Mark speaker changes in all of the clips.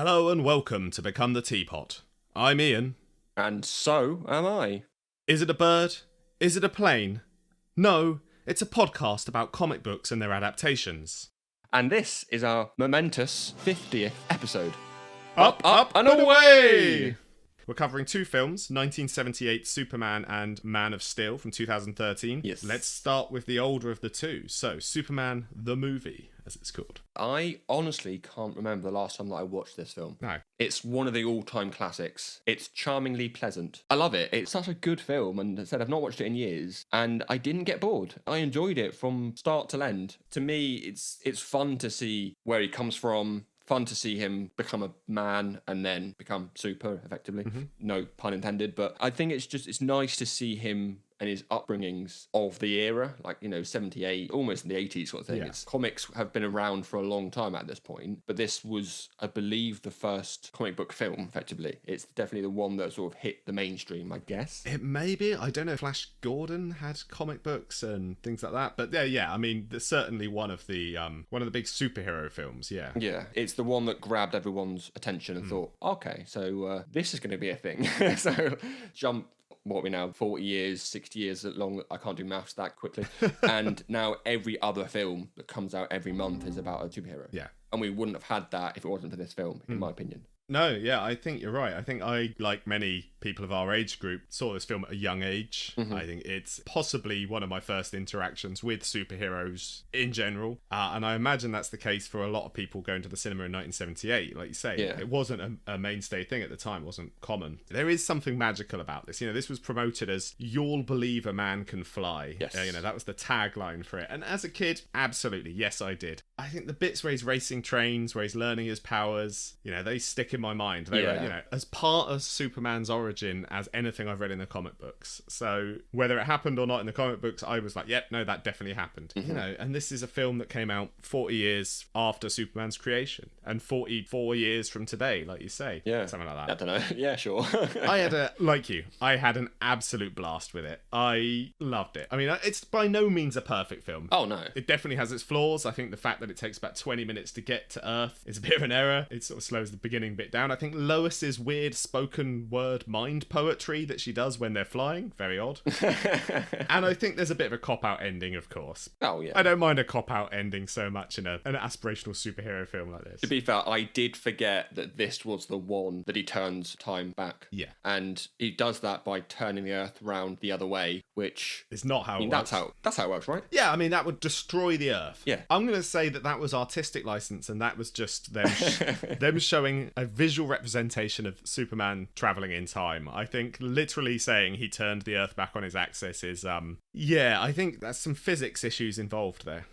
Speaker 1: Hello and welcome to Become the Teapot. I'm Iain.
Speaker 2: And so am I.
Speaker 1: Is it a bird? Is it a plane? No, it's a podcast about comic books and their adaptations.
Speaker 2: And this is our momentous 50th episode.
Speaker 1: Up, and away! We're covering two films, 1978 Superman and Man of Steel from 2013.
Speaker 2: Yes.
Speaker 1: Let's start with the older of the two. So, Superman the movie, as it's called.
Speaker 2: I honestly can't remember the last time that I watched this film.
Speaker 1: No.
Speaker 2: It's one of the all-time classics. It's charmingly pleasant. I love it. It's such a good film, and as I said, I've not watched it in years, and I didn't get bored. I enjoyed it from start to end. To me, it's fun to see where he comes from. Fun to see him become a man and then become super, effectively. Mm-hmm. No pun intended, but I think it's nice to see him and his upbringings of the era, like, 78, almost in the 80s sort of thing. Yeah. Comics have been around for a long time at this point, but this was, I believe, the first comic book film, effectively. It's definitely the one that sort of hit the mainstream, I guess.
Speaker 1: It may be. I don't know if Flash Gordon had comic books and things like that, but yeah, I mean, there's certainly one of the big superhero films, yeah.
Speaker 2: Yeah, it's the one that grabbed everyone's attention and thought, okay, so this is going to be a thing. So jump, what are we now, 40 years, 60 years long, I can't do maths that quickly, and now every other film that comes out every month is about a superhero.
Speaker 1: Yeah.
Speaker 2: And we wouldn't have had that if it wasn't for this film, in my opinion.
Speaker 1: No, yeah, I think you're right. I think I, like many people of our age group, saw this film at a young age. Mm-hmm. I think it's possibly one of my first interactions with superheroes in general. And I imagine that's the case for a lot of people going to the cinema in 1978. Like you say,
Speaker 2: yeah.
Speaker 1: It wasn't a mainstay thing at the time. It wasn't common. There is something magical about this. This was promoted as, you'll believe a man can fly.
Speaker 2: Yes.
Speaker 1: That was the tagline for it. And as a kid, absolutely, yes, I did. I think the bits where he's racing trains, where he's learning his powers, they stick in my mind. They were, as part of Superman's origin as anything I've read in the comic books. So whether it happened or not in the comic books, I was like, yep, no, that definitely happened. Mm-hmm. And this is a film that came out 40 years after Superman's creation and 44 years from today, like you say.
Speaker 2: Yeah.
Speaker 1: Something like that.
Speaker 2: I don't know. Yeah, sure.
Speaker 1: I had an absolute blast with it. I loved it. I mean, it's by no means a perfect film.
Speaker 2: Oh, no.
Speaker 1: It definitely has its flaws. I think the fact that it takes about 20 minutes to get to Earth is a bit of an error. It sort of slows the beginning bit down. I think Lois's weird spoken word mind poetry that she does when they're flying, very odd. And I think there's a bit of a cop-out ending, of course.
Speaker 2: Oh, yeah.
Speaker 1: I don't mind a cop-out ending so much in an aspirational superhero film like this.
Speaker 2: To be fair, I did forget that this was the one that he turns time back.
Speaker 1: Yeah.
Speaker 2: And he does that by turning the Earth round the other way, which
Speaker 1: is not how it works.
Speaker 2: That's how it works, right?
Speaker 1: Yeah, I mean, that would destroy the Earth.
Speaker 2: Yeah.
Speaker 1: I'm going to say that was artistic license, and that was just them them showing a visual representation of Superman traveling in time. I think literally saying he turned the Earth back on his axis is, I think there's some physics issues involved there.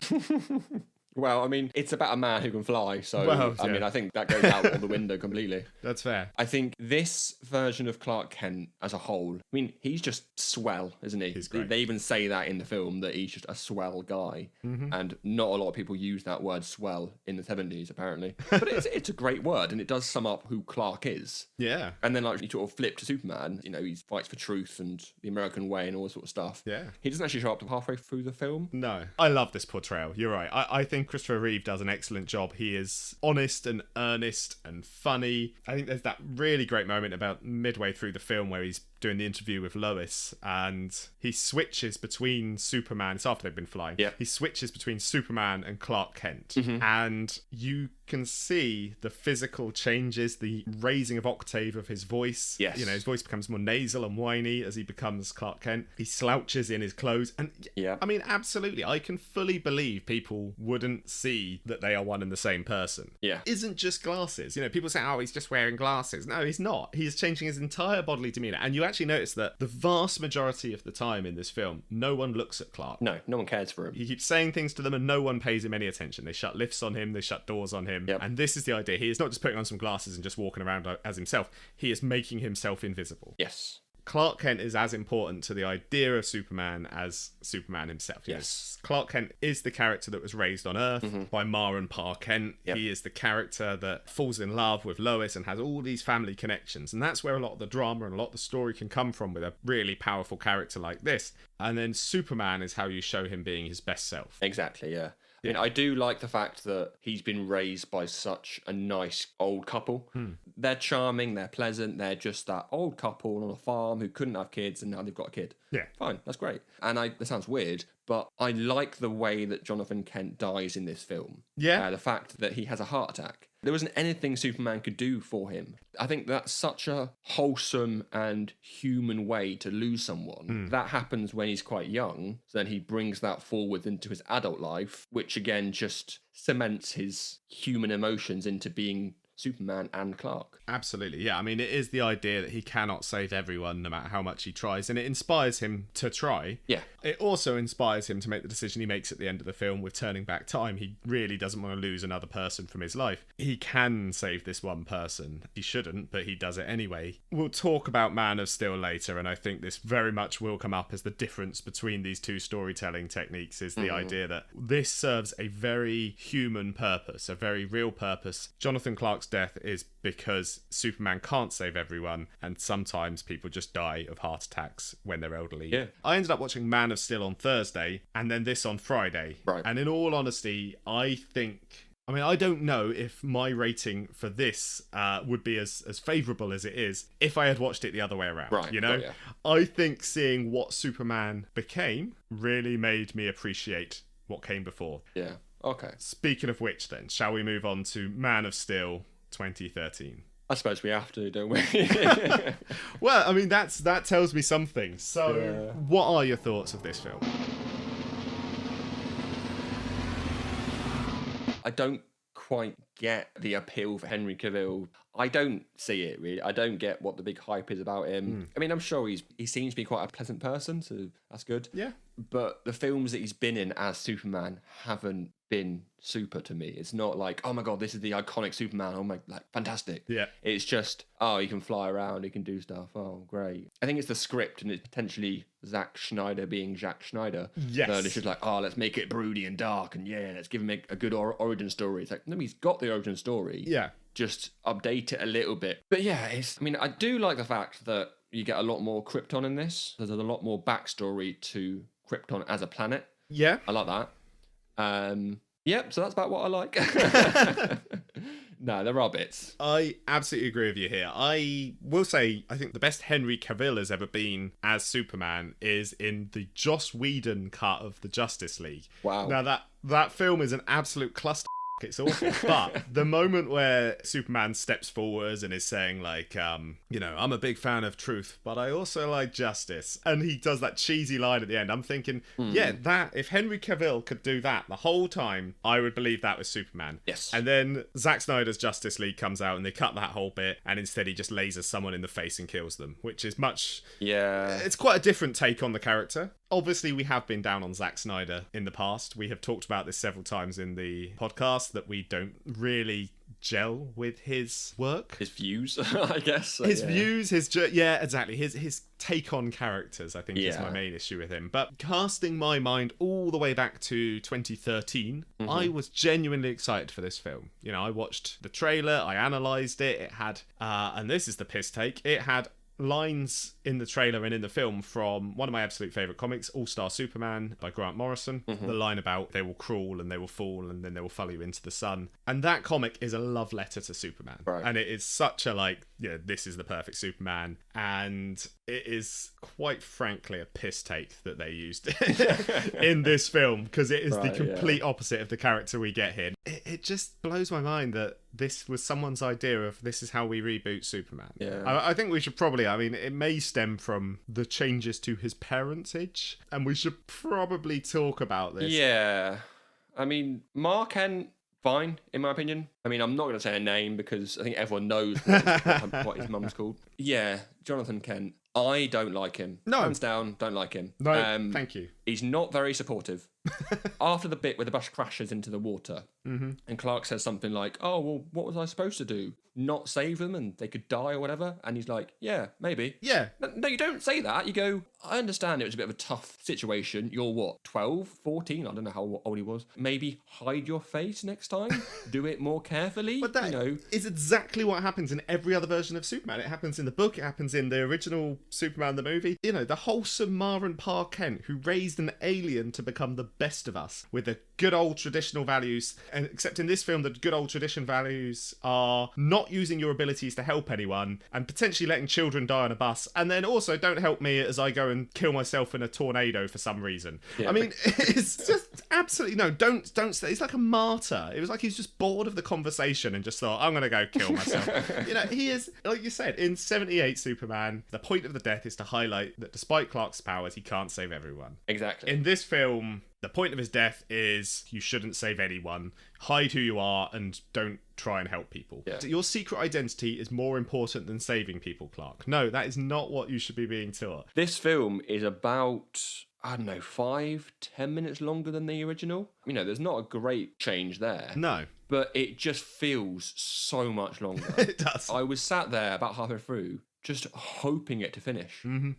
Speaker 2: Well, I mean, it's about a man who can fly, so, I mean, I think that goes out of the window completely.
Speaker 1: That's fair.
Speaker 2: I think this version of Clark Kent as a whole, I mean, he's just swell, isn't he?
Speaker 1: He's great.
Speaker 2: They even say that in the film, that he's just a swell guy. Mm-hmm. And not a lot of people use that word swell in the 70s, apparently. But it's a great word, and it does sum up who Clark is.
Speaker 1: Yeah.
Speaker 2: And then, like, you sort of flip to Superman, he fights for truth and the American way and all that sort of stuff.
Speaker 1: Yeah.
Speaker 2: He doesn't actually show up to halfway through the film.
Speaker 1: No. I love this portrayal. You're right. I think Christopher Reeve does an excellent job. He is honest and earnest and funny. I think there's that really great moment about midway through the film where he's doing the interview with Lois and he switches between Superman. It's after they've been flying.
Speaker 2: Yeah.
Speaker 1: He switches between Superman and Clark Kent.
Speaker 2: Mm-hmm.
Speaker 1: And you can see the physical changes, the raising of octave of his voice.
Speaker 2: Yes.
Speaker 1: His voice becomes more nasal and whiny as he becomes Clark Kent. He slouches in his clothes. And
Speaker 2: yeah,
Speaker 1: I mean, absolutely, I can fully believe people wouldn't see that they are one and the same person.
Speaker 2: Yeah.
Speaker 1: It isn't just glasses. People say, oh, he's just wearing glasses. No, he's not. He's changing his entire bodily demeanour. And you actually notice that the vast majority of the time in this film, no one looks at Clark.
Speaker 2: No one cares for him.
Speaker 1: He keeps saying things to them and no one pays him any attention. They shut lifts on him, they shut doors on him.
Speaker 2: Yep.
Speaker 1: And this is the idea. He is not just putting on some glasses and just walking around as himself. He is making himself invisible.
Speaker 2: Yes.
Speaker 1: Clark Kent is as important to the idea of Superman as Superman himself.
Speaker 2: Yes.
Speaker 1: Clark Kent is the character that was raised on Earth by Ma and Pa Kent.
Speaker 2: Yep.
Speaker 1: He is the character that falls in love with Lois and has all these family connections. And that's where a lot of the drama and a lot of the story can come from with a really powerful character like this. And then Superman is how you show him being his best self.
Speaker 2: Exactly, yeah. I mean, I do like the fact that he's been raised by such a nice old couple. They're charming, they're pleasant, they're just that old couple on a farm who couldn't have kids and now they've got a kid.
Speaker 1: Yeah.
Speaker 2: Fine, that's great. And that sounds weird, but I like the way that Jonathan Kent dies in this film.
Speaker 1: Yeah.
Speaker 2: The fact that he has a heart attack. There wasn't anything Superman could do for him. I think that's such a wholesome and human way to lose someone. That happens when he's quite young. So then he brings that forward into his adult life, which again just cements his human emotions into being Superman and Clark.
Speaker 1: Absolutely, yeah. I mean, it is the idea that he cannot save everyone no matter how much he tries, and it inspires him to try.
Speaker 2: Yeah.
Speaker 1: It also inspires him to make the decision he makes at the end of the film with turning back time. He really doesn't want to lose another person from his life. He can save this one person. He shouldn't, but he does it anyway. We'll talk about Man of Steel later, and I think this very much will come up as the difference between these two storytelling techniques is the idea that this serves a very human purpose, a very real purpose. Jonathan Clark's death is because Superman can't save everyone, and sometimes people just die of heart attacks when they're elderly.
Speaker 2: Yeah.
Speaker 1: I ended up watching Man of Steel on Thursday and then this on Friday.
Speaker 2: Right.
Speaker 1: And in all honesty, I don't know if my rating for this would be as favourable as it is if I had watched it the other way around.
Speaker 2: Right.
Speaker 1: You know?
Speaker 2: Yeah.
Speaker 1: I think seeing what Superman became really made me appreciate what came before.
Speaker 2: Yeah. Okay.
Speaker 1: Speaking of which then, shall we move on to Man of Steel 2013?
Speaker 2: I suppose we have to, don't we?
Speaker 1: Well, I mean, that tells me something. So, What are your thoughts of this film?
Speaker 2: I don't quite get the appeal for Henry Cavill. I don't see it, really. I don't get what the big hype is about him. I mean, I'm sure he seems to be quite a pleasant person, so that's good.
Speaker 1: Yeah.
Speaker 2: But the films that he's been in as Superman haven't been super to me. It's not like, oh my god, this is the iconic Superman. Oh my, like, fantastic.
Speaker 1: Yeah.
Speaker 2: It's just, oh, he can fly around, he can do stuff. Oh, great. I think it's the script and it's potentially Zack Schneider being Zack Schneider.
Speaker 1: Yes.
Speaker 2: It's just like, oh, let's make it broody and dark and let's give him a good origin story. It's like, no, he's got the origin story.
Speaker 1: Yeah.
Speaker 2: Just update it a little bit. But yeah, I do like the fact that you get a lot more Krypton in this. There's a lot more backstory to Krypton as a planet.
Speaker 1: Yeah.
Speaker 2: I like that. Yep, so that's about what I like. No, there are bits.
Speaker 1: I absolutely agree with you here. I will say, I think the best Henry Cavill has ever been as Superman is in the Joss Whedon cut of the Justice League.
Speaker 2: Wow.
Speaker 1: Now, that film is an absolute cluster. It's awful. But the moment where Superman steps forwards and is saying, like, I'm a big fan of truth, but I also like justice. And he does that cheesy line at the end. I'm thinking, if Henry Cavill could do that the whole time, I would believe that was Superman.
Speaker 2: Yes.
Speaker 1: And then Zack Snyder's Justice League comes out and they cut that whole bit, and instead he just lasers someone in the face and kills them, which is much...
Speaker 2: Yeah.
Speaker 1: It's quite a different take on the character. Obviously, we have been down on Zack Snyder in the past. We have talked about this several times in the podcast, that we don't really gel with his work.
Speaker 2: His views, I guess.
Speaker 1: His views, exactly. His take on characters, I think, is my main issue with him. But casting my mind all the way back to 2013, I was genuinely excited for this film. I watched the trailer, I analysed it. It had, and this is the piss take, it had lines in the trailer and in the film from one of my absolute favourite comics, All-Star Superman by Grant Morrison. The line about they will crawl and they will fall and then they will follow you into the sun. And that comic is a love letter to Superman.
Speaker 2: Right.
Speaker 1: And it is such a this is the perfect Superman. And it is quite frankly a piss take that they used in this film, because it is the complete opposite of the character we get here. It just blows my mind that this was someone's idea of this is how we reboot Superman.
Speaker 2: Yeah.
Speaker 1: I think we should probably, it may stem from the changes to his parentage, and we should probably talk about this.
Speaker 2: Yeah. Mark Kent, fine, in my opinion. I'm not going to say a name because I think everyone knows what his mum's called. Yeah, Jonathan Kent. I don't like him.
Speaker 1: No.
Speaker 2: Hands down, don't like him.
Speaker 1: No, thank you.
Speaker 2: He's not very supportive. After the bit where the bus crashes into the water, and Clark says something like, oh, well, what was I supposed to do? Not save them and they could die or whatever? And he's like, yeah, maybe.
Speaker 1: Yeah.
Speaker 2: No, you don't say that. You go, I understand it was a bit of a tough situation. You're what, 12, 14? I don't know how old he was. Maybe hide your face next time. Do it more carefully.
Speaker 1: But that is exactly what happens in every other version of Superman. It happens in the book. It happens in the original Superman the movie. The wholesome Ma and Pa Kent who raised an alien to become the best of us with a good old traditional values, and except in this film, the good old tradition values are not using your abilities to help anyone and potentially letting children die on a bus, and then also don't help me as I go and kill myself in a tornado for some reason. I mean, it's just absolutely no, don't stay. He's like a martyr. It was like he's just bored of the conversation and just thought, I'm gonna go kill myself. He is, like you said, in 78 Superman, the point of the death is to highlight that despite Clark's powers, he can't save everyone.
Speaker 2: Exactly.
Speaker 1: In this film, the point of his death is you shouldn't save anyone. Hide who you are and don't try and help people. Yeah. Your secret identity is more important than saving people, Clark. No, that is not what you should be being taught.
Speaker 2: This film is about, I don't know, 5-10 minutes longer than the original. There's not a great change there.
Speaker 1: No.
Speaker 2: But it just feels so much longer.
Speaker 1: It does.
Speaker 2: I was sat there about halfway through just hoping it to finish.
Speaker 1: Mm-hmm.